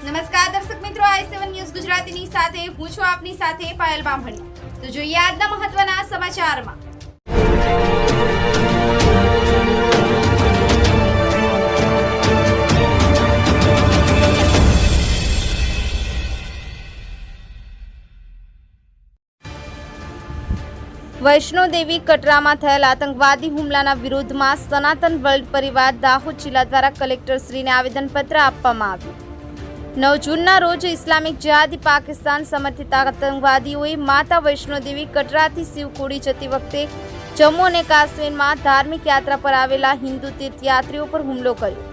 નમસ્કાર દર્શક મિત્રો, i7 ન્યૂઝ ગુજરાતીની સાથે હું છું આપની સાથે પાયલ બામણી। તો જોઈએ આજના મહત્વના સમાચારમાં। વૈષ્ણોદેવી કટરામાં થયેલ આતંકવાદી હુમલાના વિરોધમાં સનાતન વર્લ્ડ પરિવાર દાહોદ જિલ્લા દ્વારા કલેક્ટરશ્રીને આવેદનપત્ર આપવામાં આવ્યું। 9 જૂનના રોજ ઇસ્લામિક જિહાદી પાકિસ્તાન સમર્થિત આતંકવાદીઓએ માતા વૈષ્ણોદેવી કટરાથી શિવખોડી જતી વખતે જમ્મુ અને કાશ્મીરમાં ધાર્મિક યાત્રા પર આવેલા હિન્દુ તીર્થયાત્રીઓ પર હુમલો કર્યો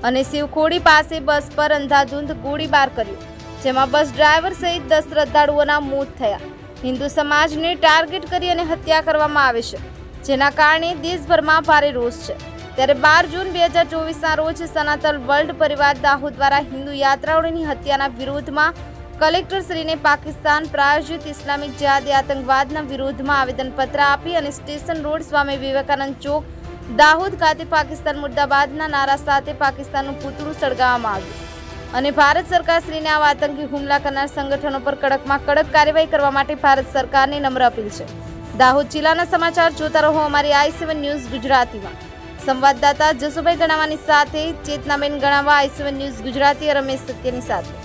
અને શિવખોડી પાસે બસ પર અંધાધૂંધ ગોળીબાર કર્યો, જેમાં બસ ડ્રાઈવર સહિત 10 શ્રદ્ધાળુઓના મોત થયા। હિન્દુ સમાજને ટાર્ગેટ કરી અને હત્યા કરવામાં આવે છે, જેના કારણે દેશભરમાં ભારે રોષ છે। ત્યારે 12 જૂન 2024ના રોજ સનાતન વર્લ્ડ પરિવાર દાહોદ દ્વારા હિન્દુ યાત્રાળુઓની હત્યાના વિરોધમાં કલેક્ટરશ્રીને પાકિસ્તાન પ્રાયોજિત ઇસ્લામિક જિહાદી આતંકવાદના વિરોધમાં આવેદનપત્ર આપી અને સ્ટેશન રોડ સ્વામી વિવેકાનંદ ચોક દાહોદ ખાતે પાકિસ્તાન મુર્દાબાદના નારા સાથે પાકિસ્તાનનું પૂતળું સળગાવવામાં આવ્યું અને ભારત સરકારશ્રીને આવા આતંકી હુમલા કરનાર સંગઠનો પર કડકમાં કડક કાર્યવાહી કરવા માટે ભારત સરકારને નમ્ર અપીલ છે। દાહોદ જિલ્લાના સમાચાર જોતા રહો અમારી i7 ન્યૂઝ ગુજરાતીમાં। સંવાદદાતા જસુભાઈ ગણાવાની સાથે ચેતનાબેન ગણાવા, i7 ન્યૂઝ ગુજરાતી, રમેશ સત્યની સાથે।